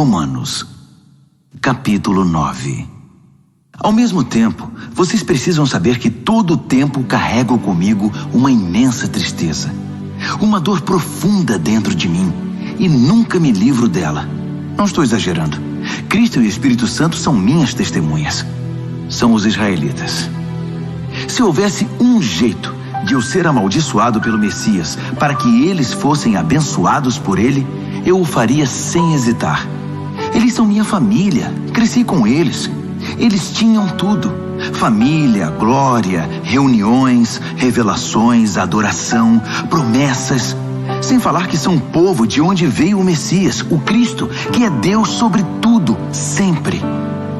Romanos, capítulo 9. Ao mesmo tempo, vocês precisam saber que todo o tempo carrego comigo uma imensa tristeza, uma dor profunda dentro de mim, e nunca me livro dela. Não estou exagerando. Cristo e o Espírito Santo são minhas testemunhas. São os israelitas. Se houvesse um jeito de eu ser amaldiçoado pelo Messias para que eles fossem abençoados por ele, eu o faria sem hesitar. Eles são minha família, cresci com eles. Eles tinham tudo: família, glória, reuniões, revelações, adoração, promessas. Sem falar que são o povo de onde veio o Messias, o Cristo, que é Deus sobre tudo, sempre.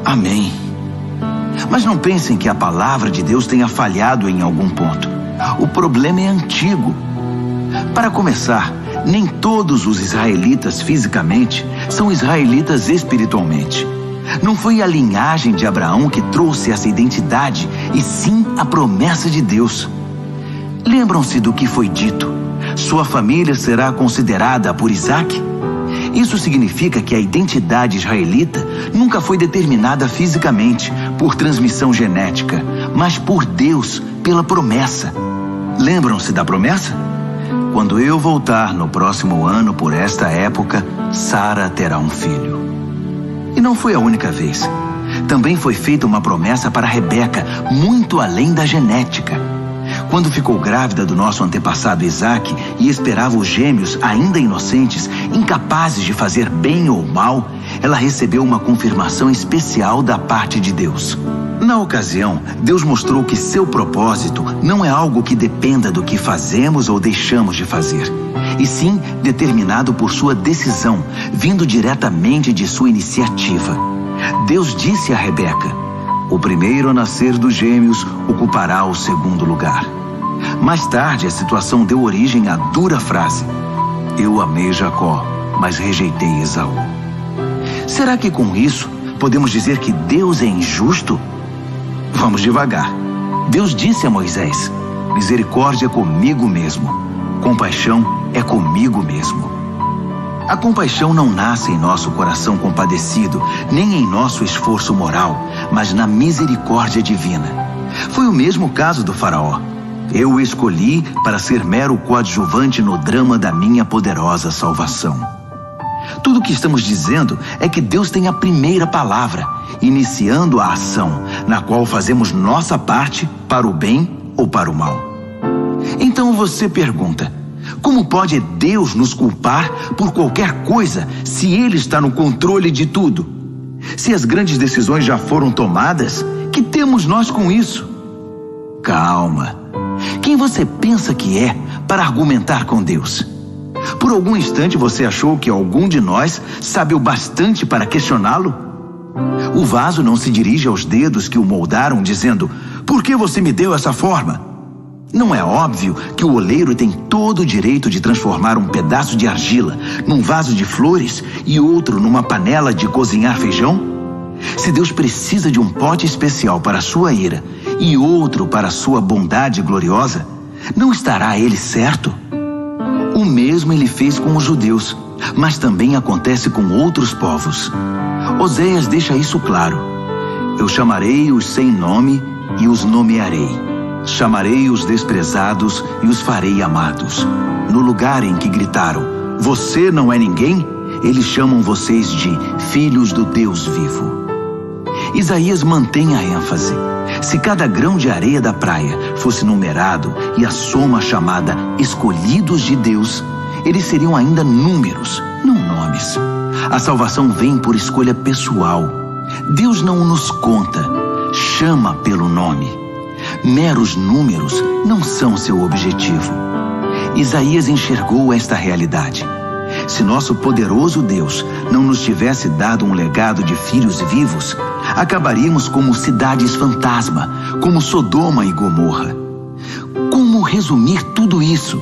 Amém. Mas não pensem que a palavra de Deus tenha falhado em algum ponto. O problema é antigo. Para começar, nem todos os israelitas fisicamente são israelitas espiritualmente. Não foi a linhagem de Abraão que trouxe essa identidade, e sim a promessa de Deus. Lembram-se do que foi dito: sua família será considerada por Isaque? Isso significa que a identidade israelita nunca foi determinada fisicamente, por transmissão genética, mas por Deus, pela promessa. Lembram-se da promessa? Quando eu voltar no próximo ano por esta época, Sara terá um filho. E não foi a única vez. Também foi feita uma promessa para Rebeca, muito além da genética. Quando ficou grávida do nosso antepassado Isaque e esperava os gêmeos ainda inocentes, incapazes de fazer bem ou mal, ela recebeu uma confirmação especial da parte de Deus. Na ocasião, Deus mostrou que seu propósito não é algo que dependa do que fazemos ou deixamos de fazer, e sim determinado por sua decisão, vindo diretamente de sua iniciativa. Deus disse a Rebeca: o primeiro a nascer dos gêmeos ocupará o segundo lugar. Mais tarde, a situação deu origem à dura frase: eu amei Jacó, mas rejeitei Esaú. Será que com isso podemos dizer que Deus é injusto? Vamos devagar. Deus disse a Moisés: misericórdia é comigo mesmo, compaixão é comigo mesmo. A compaixão não nasce em nosso coração compadecido, nem em nosso esforço moral, mas na misericórdia divina. Foi o mesmo caso do faraó. Eu o escolhi para ser mero coadjuvante no drama da minha poderosa salvação. Tudo o que estamos dizendo é que Deus tem a primeira palavra, iniciando a ação, na qual fazemos nossa parte para o bem ou para o mal. Então você pergunta: como pode Deus nos culpar por qualquer coisa se Ele está no controle de tudo? Se as grandes decisões já foram tomadas, que temos nós com isso? Calma. Quem você pensa que é para argumentar com Deus? Por algum instante você achou que algum de nós sabe o bastante para questioná-lo? O vaso não se dirige aos dedos que o moldaram dizendo: por que você me deu essa forma? Não é óbvio que o oleiro tem todo o direito de transformar um pedaço de argila num vaso de flores e outro numa panela de cozinhar feijão? Se Deus precisa de um pote especial para a sua ira e outro para a sua bondade gloriosa, não estará ele certo? O mesmo ele fez com os judeus, mas também acontece com outros povos. Oséias deixa isso claro: eu chamarei os sem nome e os nomearei. Chamarei os desprezados e os farei amados. No lugar em que gritaram: você não é ninguém, eles chamam vocês de filhos do Deus vivo. Isaías mantém a ênfase. Se cada grão de areia da praia fosse numerado e a soma chamada escolhidos de Deus, eles seriam ainda números, não nomes. A salvação vem por escolha pessoal. Deus não nos conta, chama pelo nome. Meros números não são seu objetivo. Isaías enxergou esta realidade. Se nosso poderoso Deus não nos tivesse dado um legado de filhos vivos, acabaríamos como cidades fantasma, como Sodoma e Gomorra. Como resumir tudo isso?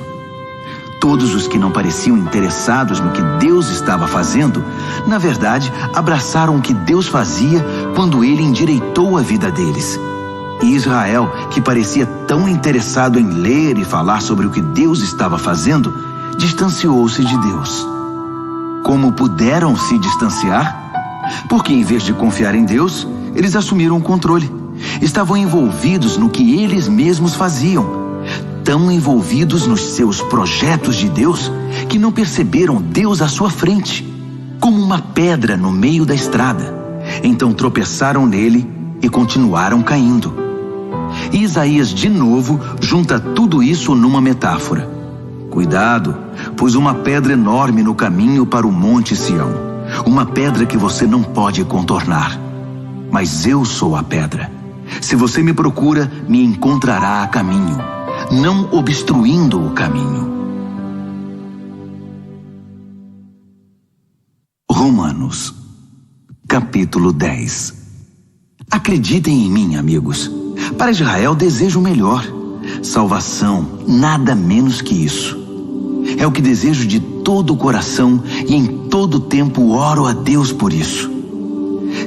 Todos os que não pareciam interessados no que Deus estava fazendo, na verdade, abraçaram o que Deus fazia quando Ele endireitou a vida deles. E Israel, que parecia tão interessado em ler e falar sobre o que Deus estava fazendo, distanciou-se de Deus. Como puderam se distanciar? Porque em vez de confiar em Deus, eles assumiram o controle. Estavam envolvidos no que eles mesmos faziam, tão envolvidos nos seus projetos de Deus que não perceberam Deus à sua frente, como uma pedra no meio da estrada. Então tropeçaram nele e continuaram caindo. E Isaías de novo junta tudo isso numa metáfora. Cuidado, pois uma pedra enorme no caminho para o Monte Sião, uma pedra que você não pode contornar. Mas eu sou a pedra. Se você me procura, me encontrará a caminho, não obstruindo o caminho. Romanos, capítulo 10. Acreditem em mim, amigos. Para Israel desejo o melhor. Salvação, nada menos que isso. É o que desejo de todo o coração e em todo tempo oro a Deus por isso.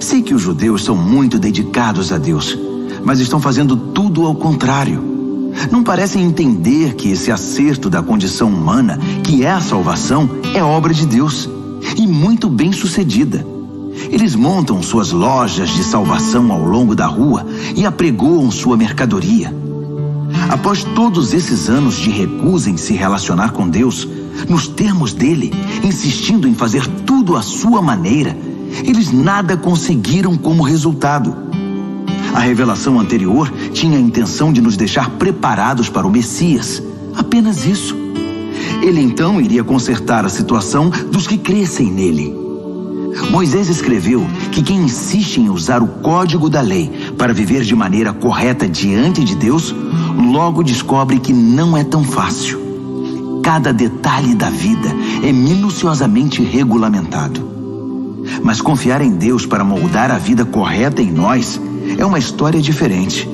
Sei que os judeus são muito dedicados a Deus, mas estão fazendo tudo ao contrário. Não parecem entender que esse acerto da condição humana, que é a salvação, é obra de Deus, e muito bem sucedida. Eles montam suas lojas de salvação ao longo da rua e apregoam sua mercadoria. Após todos esses anos de recusa em se relacionar com Deus, nos termos dele, insistindo em fazer tudo à sua maneira, eles nada conseguiram como resultado. A revelação anterior tinha a intenção de nos deixar preparados para o Messias, apenas isso. Ele então iria consertar a situação dos que crescem nele. Moisés escreveu que quem insiste em usar o código da lei para viver de maneira correta diante de Deus, logo descobre que não é tão fácil. Cada detalhe da vida é minuciosamente regulamentado. Mas confiar em Deus para moldar a vida correta em nós é uma história diferente.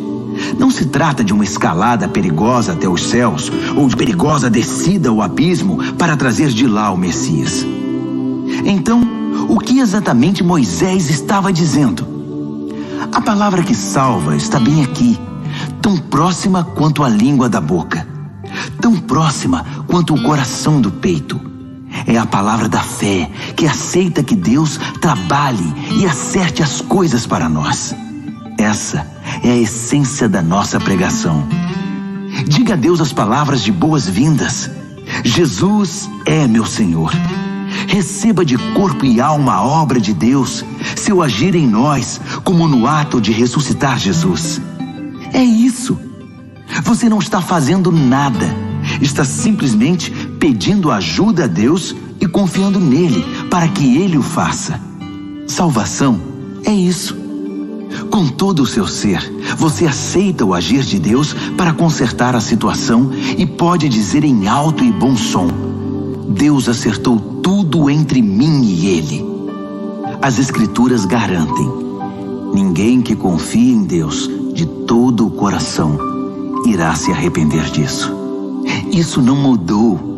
Não se trata de uma escalada perigosa até os céus ou de perigosa descida ao abismo para trazer de lá o Messias. Então, o que exatamente Moisés estava dizendo? A palavra que salva está bem aqui, tão próxima quanto a língua da boca, tão próxima quanto o coração do peito. É a palavra da fé que aceita que Deus trabalhe e acerte as coisas para nós. Essa é a essência da nossa pregação. Diga a Deus as palavras de boas-vindas. Jesus é meu Senhor. Receba de corpo e alma a obra de Deus, seu agir em nós, como no ato de ressuscitar Jesus. É isso. Você não está fazendo nada. Está simplesmente pedindo ajuda a Deus e confiando nele para que ele o faça. Salvação é isso. Com todo o seu ser, você aceita o agir de Deus para consertar a situação e pode dizer em alto e bom som: Deus acertou tudo entre mim e ele. As Escrituras garantem: ninguém que confie em Deus de todo o coração irá se arrepender disso. Isso não mudou.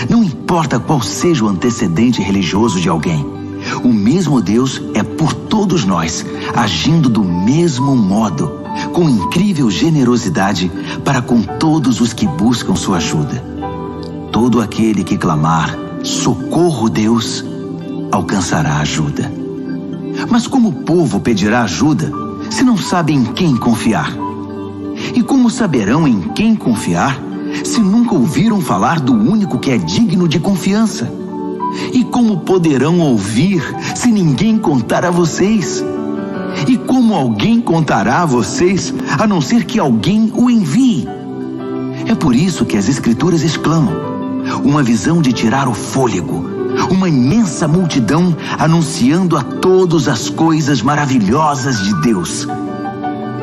Não importa qual seja o antecedente religioso de alguém, o mesmo Deus é por todos nós, agindo do mesmo modo, com incrível generosidade para com todos os que buscam sua ajuda. Todo aquele que clamar: socorro, Deus, alcançará ajuda. Mas como o povo pedirá ajuda se não sabe em quem confiar? E como saberão em quem confiar se nunca ouviram falar do único que é digno de confiança? E como poderão ouvir se ninguém contar a vocês? E como alguém contará a vocês, a não ser que alguém o envie? É por isso que as Escrituras exclamam: uma visão de tirar o fôlego, uma imensa multidão anunciando a todos as coisas maravilhosas de Deus.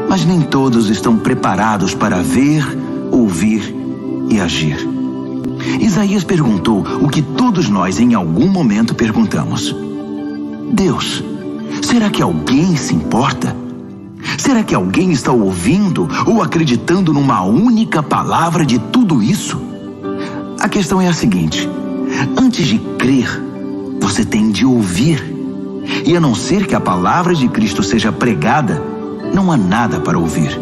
Mas nem todos estão preparados para ver, ouvir e agir. Isaías perguntou o que todos nós em algum momento perguntamos: Deus, será que alguém se importa? Será que alguém está ouvindo ou acreditando numa única palavra de tudo isso? A questão é a seguinte: antes de crer, você tem de ouvir. E a não ser que a palavra de Cristo seja pregada, não há nada para ouvir.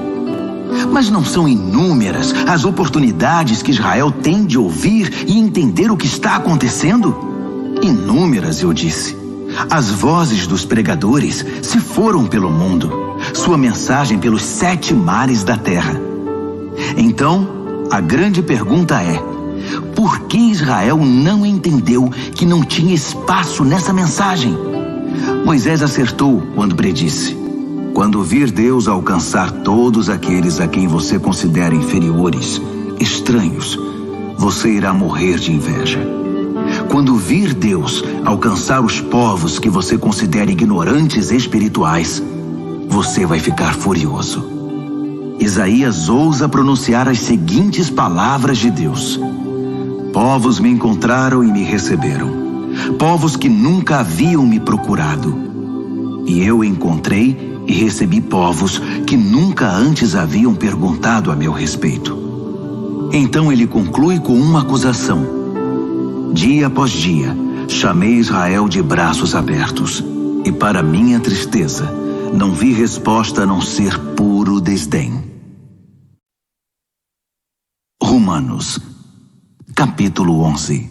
Mas não são inúmeras as oportunidades que Israel tem de ouvir e entender o que está acontecendo? Inúmeras, eu disse. As vozes dos pregadores se foram pelo mundo, sua mensagem pelos 7 mares da terra. Então, a grande pergunta é: por que Israel não entendeu que não tinha espaço nessa mensagem? Moisés acertou quando predisse: quando vir Deus alcançar todos aqueles a quem você considera inferiores, estranhos, você irá morrer de inveja. Quando vir Deus alcançar os povos que você considera ignorantes espirituais, você vai ficar furioso. Isaías ousa pronunciar as seguintes palavras de Deus: povos me encontraram e me receberam, povos que nunca haviam me procurado. E eu encontrei e recebi povos que nunca antes haviam perguntado a meu respeito. Então ele conclui com uma acusação: dia após dia, chamei Israel de braços abertos, e para minha tristeza, não vi resposta a não ser puro desdém. Romanos, capítulo 11.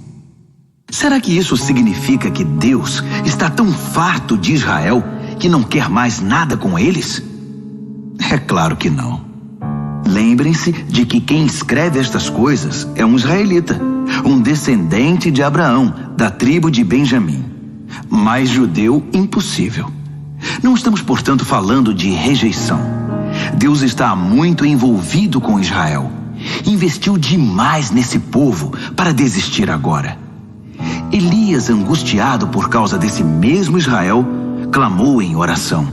Será que isso significa que Deus está tão farto de Israel que não quer mais nada com eles? É claro que não. Lembrem-se de que quem escreve estas coisas é um israelita, um descendente de Abraão, da tribo de Benjamim. Mais judeu impossível. Não estamos, portanto, falando de rejeição. Deus está muito envolvido com Israel. Investiu demais nesse povo para desistir agora. Elias, angustiado por causa desse mesmo Israel, clamou em oração: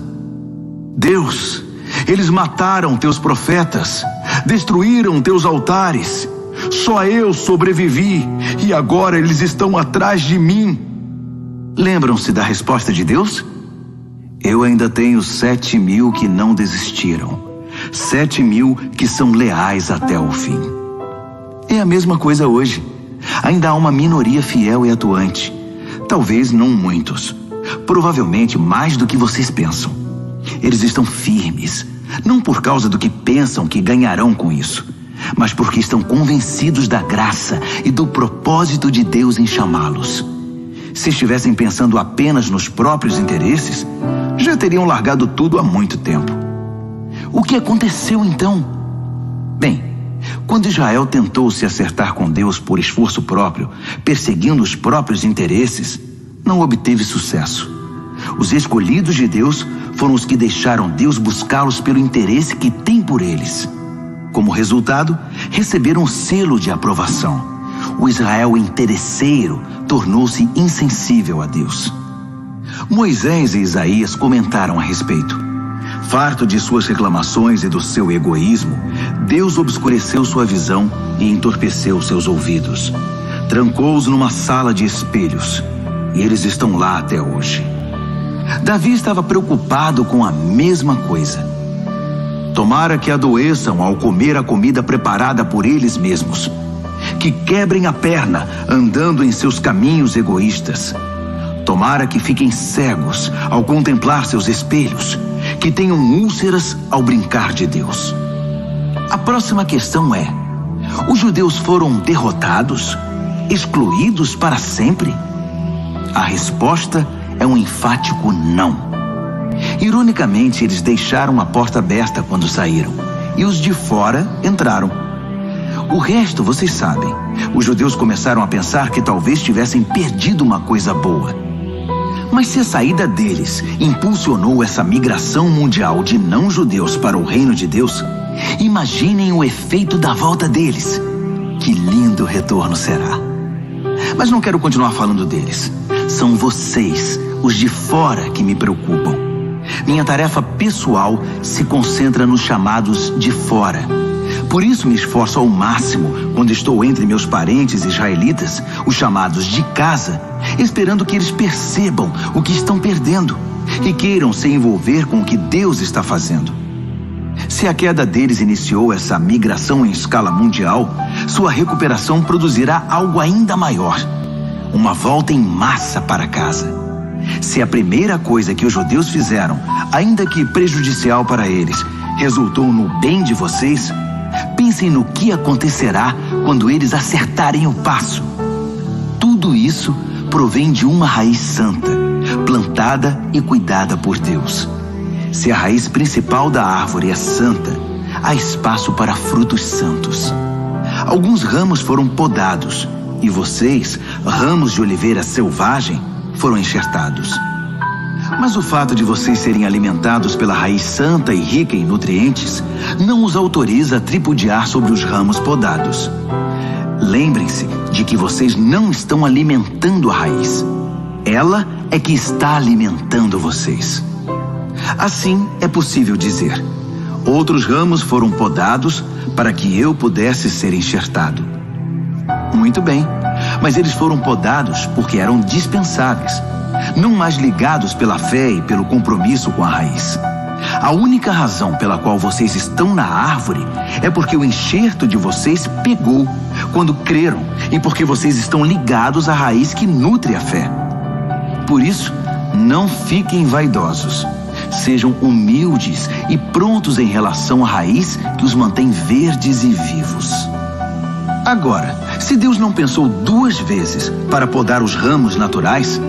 Deus, eles mataram teus profetas, destruíram teus altares. Só eu sobrevivi e agora eles estão atrás de mim. Lembram-se da resposta de Deus? Eu ainda tenho 7.000 que não desistiram, 7.000 que são leais até o fim. É a mesma coisa hoje. Ainda há uma minoria fiel e atuante. Talvez não muitos. Provavelmente mais do que vocês pensam. Eles estão firmes, não por causa do que pensam que ganharão com isso, mas porque estão convencidos da graça e do propósito de Deus em chamá-los. Se estivessem pensando apenas nos próprios interesses, já teriam largado tudo há muito tempo. O que aconteceu então? Bem, quando Israel tentou se acertar com Deus por esforço próprio, perseguindo os próprios interesses, não obteve sucesso. Os escolhidos de Deus foram os que deixaram Deus buscá-los pelo interesse que tem por eles. Como resultado, receberam um selo de aprovação. O Israel interesseiro tornou-se insensível a Deus. Moisés e Isaías comentaram a respeito. Farto de suas reclamações e do seu egoísmo, Deus obscureceu sua visão e entorpeceu seus ouvidos. Trancou-os numa sala de espelhos, e eles estão lá até hoje. Davi estava preocupado com a mesma coisa. Tomara que adoeçam ao comer a comida preparada por eles mesmos, que quebrem a perna andando em seus caminhos egoístas. Tomara que fiquem cegos ao contemplar seus espelhos, que tenham úlceras ao brincar de Deus. A próxima questão é: os judeus foram derrotados, excluídos para sempre? A resposta é um enfático não. Ironicamente, eles deixaram a porta aberta quando saíram, e os de fora entraram. O resto vocês sabem. Os judeus começaram a pensar que talvez tivessem perdido uma coisa boa. Mas se a saída deles impulsionou essa migração mundial de não-judeus para o reino de Deus, imaginem o efeito da volta deles. Que lindo retorno será! Mas não quero continuar falando deles. São vocês, os de fora, que me preocupam. Minha tarefa pessoal se concentra nos chamados de fora. Por isso me esforço ao máximo quando estou entre meus parentes israelitas, os chamados de casa, esperando que eles percebam o que estão perdendo e queiram se envolver com o que Deus está fazendo. Se a queda deles iniciou essa migração em escala mundial, sua recuperação produzirá algo ainda maior: uma volta em massa para casa. Se a primeira coisa que os judeus fizeram, ainda que prejudicial para eles, resultou no bem de vocês, pensem no que acontecerá quando eles acertarem o passo. Tudo isso provém de uma raiz santa, plantada e cuidada por Deus. Se a raiz principal da árvore é santa, há espaço para frutos santos. Alguns ramos foram podados e vocês, ramos de oliveira selvagem, foram enxertados. Mas o fato de vocês serem alimentados pela raiz santa e rica em nutrientes não os autoriza a tripudiar sobre os ramos podados. Lembrem-se de que vocês não estão alimentando a raiz. Ela é que está alimentando vocês. Assim é possível dizer: outros ramos foram podados para que eu pudesse ser enxertado. Muito bem, mas eles foram podados porque eram dispensáveis, não mais ligados pela fé e pelo compromisso com a raiz. A única razão pela qual vocês estão na árvore é porque o enxerto de vocês pegou quando creram e porque vocês estão ligados à raiz que nutre a fé. Por isso, não fiquem vaidosos. Sejam humildes e prontos em relação à raiz que os mantém verdes e vivos. Agora, se Deus não pensou 2 vezes para podar os ramos naturais,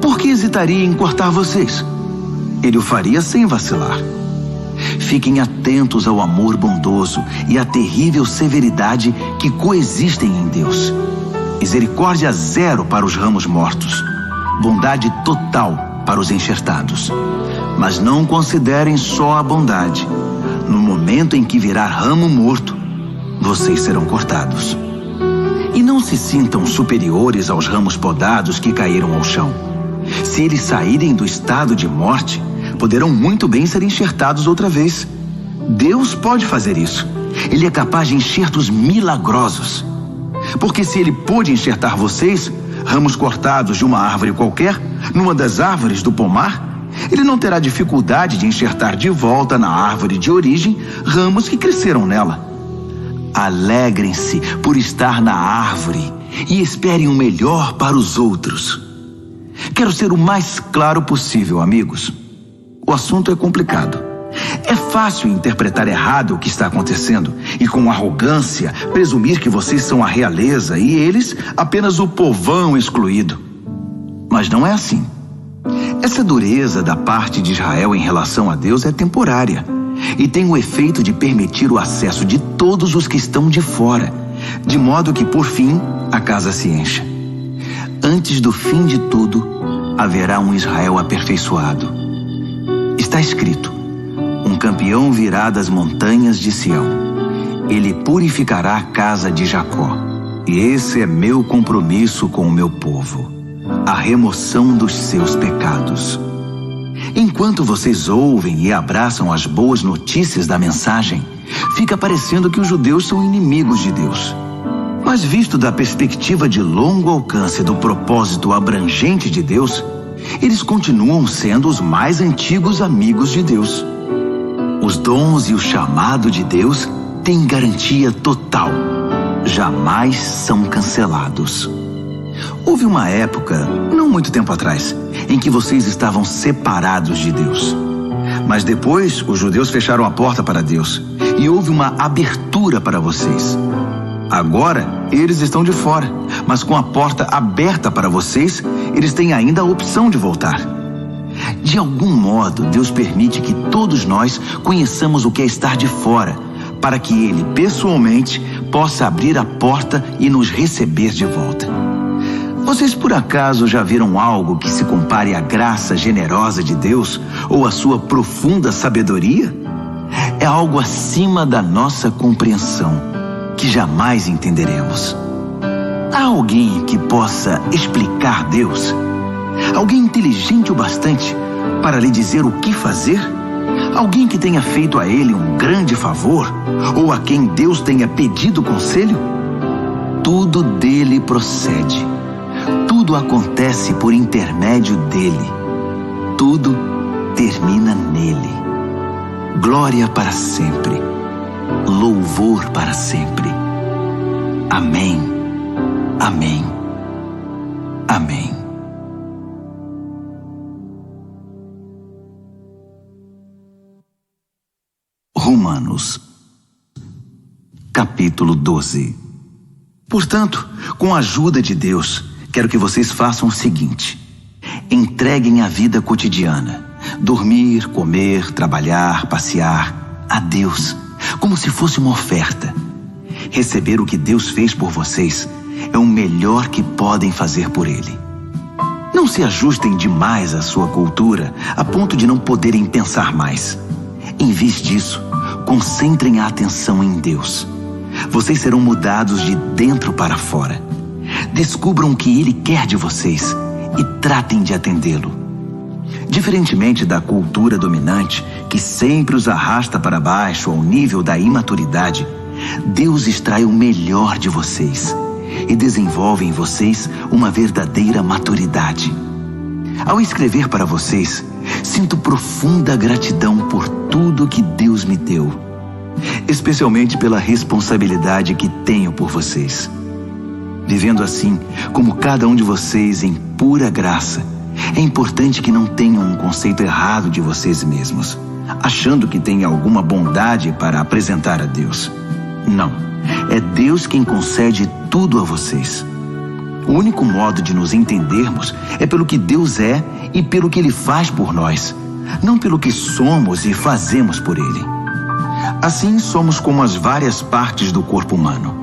por que hesitaria em cortar vocês? Ele o faria sem vacilar. Fiquem atentos ao amor bondoso e à terrível severidade que coexistem em Deus. Misericórdia zero para os ramos mortos, bondade total para os enxertados. Mas não considerem só a bondade. No momento em que virar ramo morto, vocês serão cortados. E não se sintam superiores aos ramos podados que caíram ao chão. Se eles saírem do estado de morte, poderão muito bem ser enxertados outra vez. Deus pode fazer isso. Ele é capaz de enxertos milagrosos. Porque se ele pôde enxertar vocês, ramos cortados de uma árvore qualquer, numa das árvores do pomar, ele não terá dificuldade de enxertar de volta na árvore de origem ramos que cresceram nela. Alegrem-se por estar na árvore e esperem o melhor para os outros. Quero ser o mais claro possível, amigos. O assunto é complicado. É fácil interpretar errado o que está acontecendo e, com arrogância, presumir que vocês são a realeza e eles apenas o povão excluído. Mas não é assim. Essa dureza da parte de Israel em relação a Deus é temporária e tem o efeito de permitir o acesso de todos os que estão de fora, de modo que, por fim, a casa se encha. Antes do fim de tudo, haverá um Israel aperfeiçoado. Está escrito: um campeão virá das montanhas de Sião. Ele purificará a casa de Jacó. E esse é meu compromisso com o meu povo: a remoção dos seus pecados. Enquanto vocês ouvem e abraçam as boas notícias da mensagem, fica parecendo que os judeus são inimigos de Deus. Mas visto da perspectiva de longo alcance do propósito abrangente de Deus, eles continuam sendo os mais antigos amigos de Deus. Os dons e o chamado de Deus têm garantia total. Jamais são cancelados. Houve uma época, não muito tempo atrás, em que vocês estavam separados de Deus. Mas depois, os judeus fecharam a porta para Deus e houve uma abertura para vocês. Agora, eles estão de fora, mas com a porta aberta para vocês, eles têm ainda a opção de voltar. De algum modo, Deus permite que todos nós conheçamos o que é estar de fora, para que Ele, pessoalmente, possa abrir a porta e nos receber de volta. Vocês por acaso já viram algo que se compare à graça generosa de Deus ou à sua profunda sabedoria? É algo acima da nossa compreensão, que jamais entenderemos. Há alguém que possa explicar Deus? Alguém inteligente o bastante para lhe dizer o que fazer? Alguém que tenha feito a ele um grande favor? Ou a quem Deus tenha pedido conselho? Tudo dele procede. Tudo acontece por intermédio dele. Tudo termina nele. Glória para sempre. Louvor para sempre. Amém. Amém. Amém. Romanos, capítulo 12. Portanto, com a ajuda de Deus, quero que vocês façam o seguinte: entreguem a vida cotidiana, dormir, comer, trabalhar, passear, a Deus, como se fosse uma oferta. Receber o que Deus fez por vocês é o melhor que podem fazer por Ele. Não se ajustem demais à sua cultura a ponto de não poderem pensar mais. Em vez disso, concentrem a atenção em Deus. Vocês serão mudados de dentro para fora. Descubram o que Ele quer de vocês e tratem de atendê-lo. Diferentemente da cultura dominante, que sempre os arrasta para baixo ao nível da imaturidade, Deus extrai o melhor de vocês e desenvolve em vocês uma verdadeira maturidade. Ao escrever para vocês, sinto profunda gratidão por tudo que Deus me deu, especialmente pela responsabilidade que tenho por vocês. Vivendo assim, como cada um de vocês em pura graça, é importante que não tenham um conceito errado de vocês mesmos, achando que têm alguma bondade para apresentar a Deus. Não, é Deus quem concede tudo a vocês. O único modo de nos entendermos é pelo que Deus é e pelo que Ele faz por nós, não pelo que somos e fazemos por Ele. Assim, somos como as várias partes do corpo humano.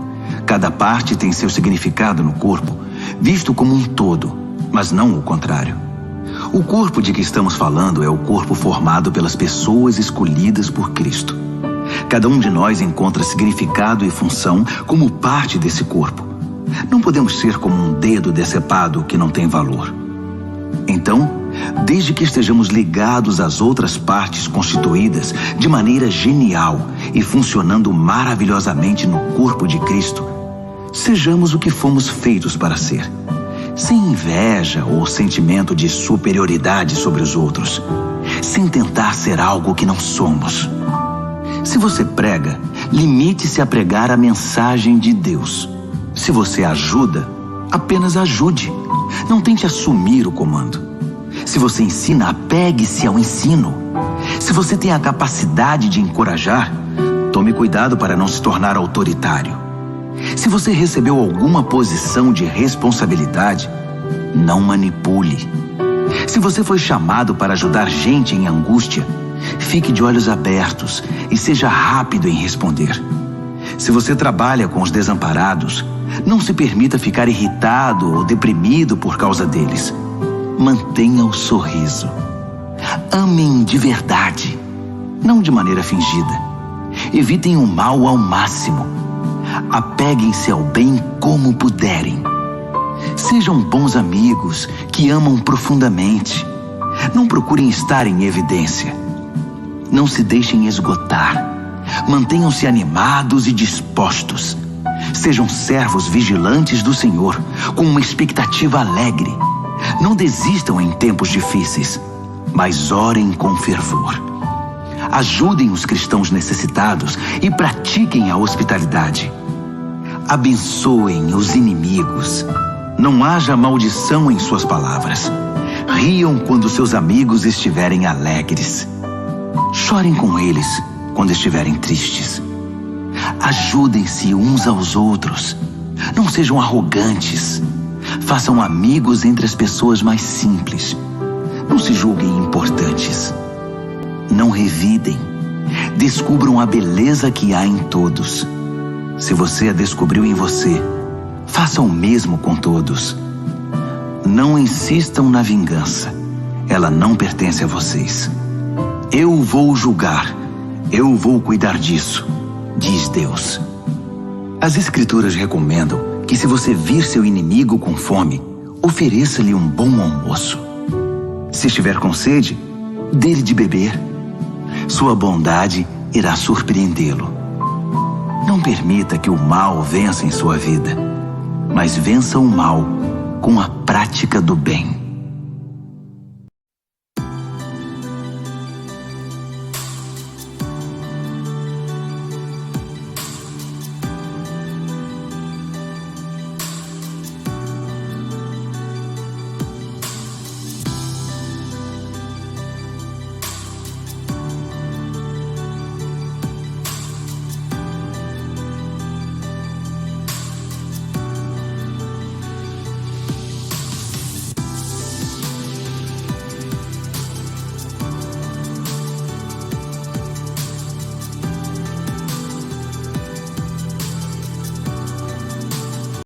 Cada parte tem seu significado no corpo, visto como um todo, mas não o contrário. O corpo de que estamos falando é o corpo formado pelas pessoas escolhidas por Cristo. Cada um de nós encontra significado e função como parte desse corpo. Não podemos ser como um dedo decepado que não tem valor. Então, desde que estejamos ligados às outras partes constituídas de maneira genial e funcionando maravilhosamente no corpo de Cristo, sejamos o que fomos feitos para ser, sem inveja ou sentimento de superioridade sobre os outros, sem tentar ser algo que não somos. Se você prega, limite-se a pregar a mensagem de Deus. Se você ajuda, apenas ajude. Não tente assumir o comando. Se você ensina, apegue-se ao ensino. Se você tem a capacidade de encorajar, tome cuidado para não se tornar autoritário. Se você recebeu alguma posição de responsabilidade, não manipule. Se você foi chamado para ajudar gente em angústia, fique de olhos abertos e seja rápido em responder. Se você trabalha com os desamparados, não se permita ficar irritado ou deprimido por causa deles. Mantenha o sorriso. Amem de verdade, não de maneira fingida. Evitem o mal ao máximo. Apeguem-se ao bem como puderem. Sejam bons amigos que amam profundamente. Não procurem estar em evidência. Não se deixem esgotar. Mantenham-se animados e dispostos. Sejam servos vigilantes do Senhor, com uma expectativa alegre. Não desistam em tempos difíceis, mas orem com fervor. Ajudem os cristãos necessitados e pratiquem a hospitalidade. Abençoem os inimigos. Não haja maldição em suas palavras. Riam quando seus amigos estiverem alegres. Chorem com eles quando estiverem tristes. Ajudem-se uns aos outros. Não sejam arrogantes. Façam amigos entre as pessoas mais simples. Não se julguem importantes. Não revidem. Descubram a beleza que há em todos. Se você a descobriu em você, faça o mesmo com todos. Não insistam na vingança. Ela não pertence a vocês. Eu vou julgar. Eu vou cuidar disso, diz Deus. As Escrituras recomendam que, se você vir seu inimigo com fome, ofereça-lhe um bom almoço. Se estiver com sede, dê-lhe de beber. Sua bondade irá surpreendê-lo. Não permita que o mal vença em sua vida, mas vença o mal com a prática do bem.